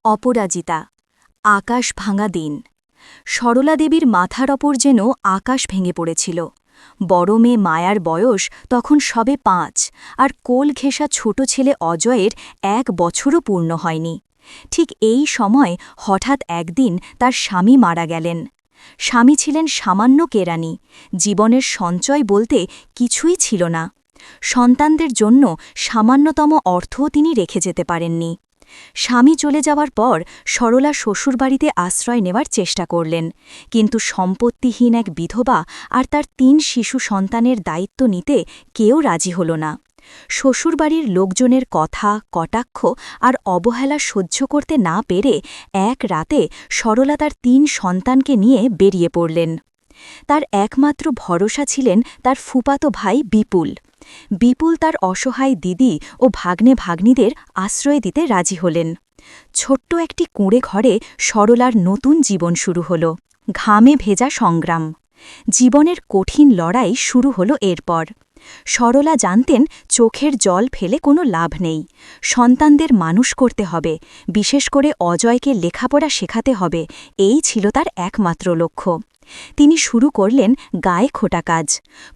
অপরাজিতা। আকাশ ভাঙা দিন। সরলা দেবীর মাথার ওপর যেন আকাশ ভেঙে পড়েছিল। বড় মেয়ে মায়ার বয়স তখন সবে ৫, আর কোল ঘেঁষা ছোট ছেলে অজয়ের ১ বছরও পূর্ণ হয়নি। ঠিক এই সময় হঠাৎ একদিন তার স্বামী মারা গেলেন। স্বামী ছিলেন সামান্য কেরানি, জীবনের সঞ্চয় বলতে কিছুই ছিল না। সন্তানদের জন্য সামান্যতম অর্থও তিনি রেখে যেতে পারেননি। স্বামী চলে যাওয়ার পর সরলা শ্বশুরবাড়িতে আশ্রয় নেওয়ার চেষ্টা করলেন, কিন্তু সম্পত্তিহীন এক বিধবা আর তার ৩ শিশু সন্তানের দায়িত্ব নিতে কেউ রাজি হল না। শ্বশুরবাড়ির লোকজনের কথা, কটাক্ষ আর অবহেলা সহ্য করতে না পেরে এক রাতে সরলা তার ৩ সন্তানকে নিয়ে বেরিয়ে পড়লেন। তার একমাত্র ভরসা ছিলেন তার ফুপাতো ভাই বিপুল। বিপুল তার অসহায় দিদি ও ভাগ্নে ভাগ্নিদের আশ্রয় দিতে রাজি হলেন। ছোট্ট একটি কুঁড়ে ঘরে সরলার নতুন জীবন শুরু হল। ঘামে ভেজা সংগ্রাম। জীবনের কঠিন লড়াই শুরু হল এরপর। সরলা জানতেন চোখের জল ফেলে কোনো লাভ নেই। সন্তানদের মানুষ করতে হবে, বিশেষ করে অজয়কে লেখাপড়া শেখাতে হবে, এই ছিল তার একমাত্র লক্ষ্য। তিনি শুরু করলেন গায়ে খোটা কাজ।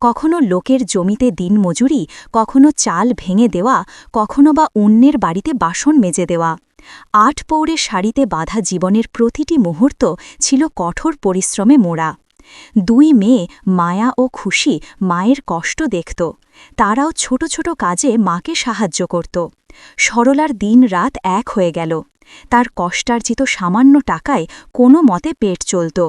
কখনো লোকের জমিতে দিনমজুরি, কখনো চাল ভেঙে দেওয়া, কখনো বা অন্যের বাড়িতে বাসন মেজে দেওয়া। ৮ পৌরে শাড়িতে বাঁধা জীবনের প্রতিটি মুহূর্ত ছিল কঠোর পরিশ্রমে মোড়া। ২ মেয়ে মায়া ও খুশি মায়ের কষ্ট দেখত। তারাও ছোট ছোট কাজে মাকে সাহায্য করত। সরলার দিন রাত এক হয়ে গেল। তার কষ্টার্জিত সামান্য টাকায় কোনো মতে পেট চলত,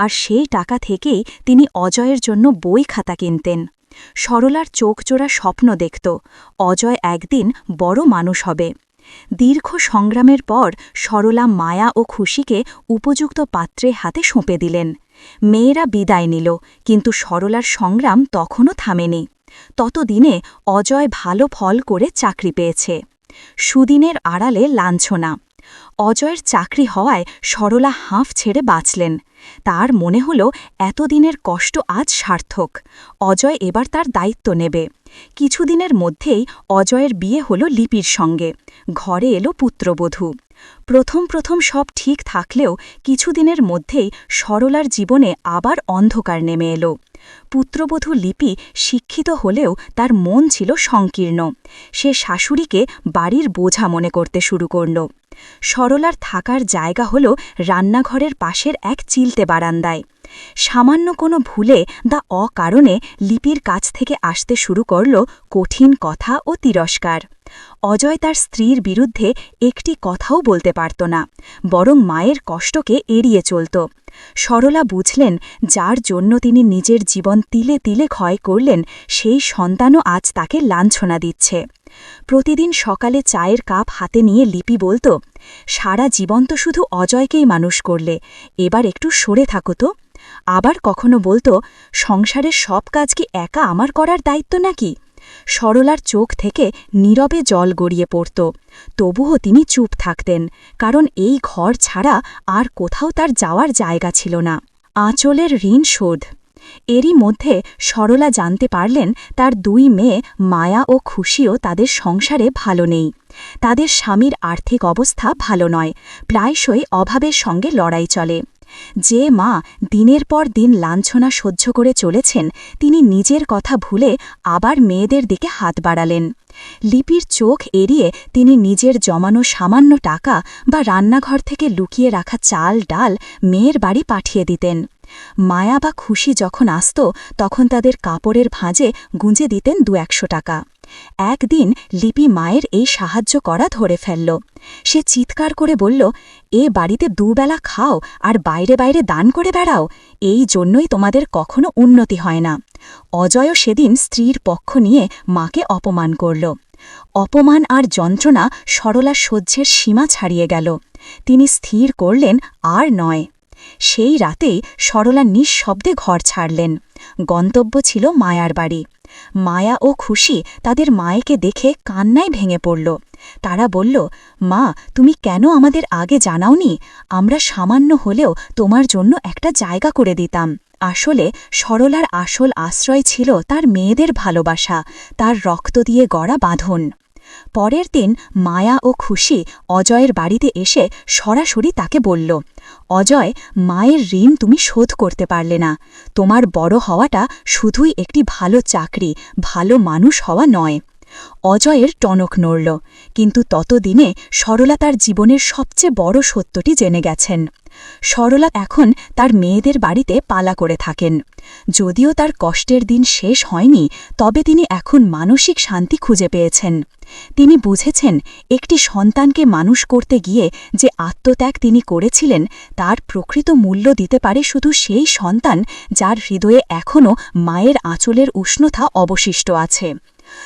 আর সেই টাকা থেকেই তিনি অজয়ের জন্য বই খাতা কিনতেন। সরলার চোখজোড়া স্বপ্ন দেখত, অজয় একদিন বড় মানুষ হবে। দীর্ঘ সংগ্রামের পর সরলা মায়া ও খুশিকে উপযুক্ত পাত্রে হাতে সঁপে দিলেন। মেয়েরা বিদায় নিল, কিন্তু সরলার সংগ্রাম তখনও থামেনি। ততদিনে অজয় ভালো ফল করে চাকরি পেয়েছে। সুদিনের আড়ালে লাঞ্ছনা। অজয়ের চাকরি হওয়ায় সরলা হাঁফ ছেড়ে বাঁচলেন। তার মনে হল এতদিনের কষ্ট আজ সার্থক। অজয় এবার তার দায়িত্ব নেবে। কিছুদিনের মধ্যেই অজয়ের বিয়ে হল লিপির সঙ্গে। ঘরে এলো পুত্রবধূ। প্রথম প্রথম সব ঠিক থাকলেও কিছুদিনের মধ্যেই সরলার জীবনে আবার অন্ধকার নেমে এলো। পুত্রবধূ লিপি শিক্ষিত হলেও তার মন ছিল সংকীর্ণ। সে শাশুড়িকে বাড়ির বোঝা মনে করতে শুরু করল। সরলার থাকার জায়গা হল রান্নাঘরের পাশের এক চিলতে বারান্দায়। সামান্য কোনো ভুলে বা অকারণে লিপির কাছ থেকে আসতে শুরু করল কঠিন কথা ও তিরস্কার। অজয় তার স্ত্রীর বিরুদ্ধে একটি কথাও বলতে পারত না, বরং মায়ের কষ্টকে এড়িয়ে চলত। সরলা বুঝলেন, যার জন্য তিনি নিজের জীবন তিলে তিলে ক্ষয় করলেন, সেই সন্তানও আজ তাকে লাঞ্ছনা দিচ্ছে। প্রতিদিন সকালে চায়ের কাপ হাতে নিয়ে লিপি বলত, সারা জীবন তো শুধু অজয়কেই মানুষ করলে, এবার একটু সরে থাকো তো। আবার কখনো বলতো, সংসারের সব কাজ কি একা আমার করার দায়িত্ব নাকি? সরলার চোখ থেকে নীরবে জল গড়িয়ে পড়ত। তবুও তিনি চুপ থাকতেন, কারণ এই ঘর ছাড়া আর কোথাও তার যাওয়ার জায়গা ছিল না। আঁচলের ঋণ শোধ। এরই মধ্যে সরলা জানতে পারলেন তার ২ মেয়ে মায়া ও খুশিও তাদের সংসারে ভালো নেই। তাদের স্বামীর আর্থিক অবস্থা ভালো নয়, প্রায়শই অভাবের সঙ্গে লড়াই চলে। যে মা দিনের পর দিন লাঞ্ছনা সহ্য করে চলেছেন, তিনি নিজের কথা ভুলে আবার মেয়েদের দিকে হাত বাড়ালেন। লিপির চোখ এড়িয়ে তিনি নিজের জমানো সামান্য টাকা বা রান্নাঘর থেকে লুকিয়ে রাখা চাল ডাল মেয়ের বাড়ি পাঠিয়ে দিতেন। মায়া বা খুশি যখন আসত, তখন তাদের কাপড়ের ভাঁজে গুঁজে দিতেন ২-১০০ টাকা। একদিন লিপি মায়ের এই সাহায্য করা ধরে ফেলল। সে চিৎকার করে বলল, এ বাড়িতে দুবেলা খাও আর বাইরে বাইরে দান করে বেড়াও, এই জন্যই তোমাদের কখনো উন্নতি হয় না। অজয়ও সেদিন স্ত্রীর পক্ষ নিয়ে মাকে অপমান করল। অপমান আর যন্ত্রণা সরলা সহ্যের সীমা ছাড়িয়ে গেল। তিনি স্থির করলেন, আর নয়। সেই রাতেই সরলা নিঃশব্দে ঘর ছাড়লেন। গন্তব্য ছিল মায়ার বাড়ি। মায়া ও খুশি তাদের মায়েকে দেখে কান্নায় ভেঙে পড়ল। তারা বলল, মা, তুমি কেন আমাদের আগে জানাওনি? আমরা সামান্য হলেও তোমার জন্য একটা জায়গা করে দিতাম। আসলে সরলার আসল আশ্রয় ছিল তার মেয়েদের ভালোবাসা, তার রক্ত দিয়ে গড়া বাঁধন। পরের দিন মায়া ও খুশি অজয়ের বাড়িতে এসে সরাসরি তাকে বলল, অজয়, মায়ের ঋণ তুমি শোধ করতে পারলে না। তোমার বড় হওয়াটা শুধুই একটি ভালো চাকরি, ভালো মানুষ হওয়া নয়। অজয়ের টনক নড়ল, কিন্তু ততদিনে সরলা তার জীবনের সবচেয়ে বড় সত্যটি জেনে গেছেন। সরলা এখন তার মেয়েদের বাড়িতে পালা করে থাকেন। যদিও তার কষ্টের দিন শেষ হয়নি, তবে তিনি এখন মানসিক শান্তি খুঁজে পেয়েছেন। তিনি বুঝেছেন একটি সন্তানকে মানুষ করতে গিয়ে যে আত্মত্যাগ তিনি করেছিলেন, তার প্রকৃত মূল্য দিতে পারে শুধু সেই সন্তান যার হৃদয়ে এখনও মায়ের আঁচলের উষ্ণতা অবশিষ্ট আছে।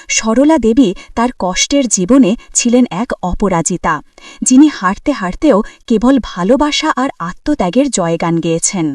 সরলা দেবী তার কষ্টের জীবনে ছিলেন এক অপরাজিতা, যিনি হাঁটতে হাঁটতেও কেবল ভালোবাসা আর আত্মত্যাগের জয়গান গেয়েছেন।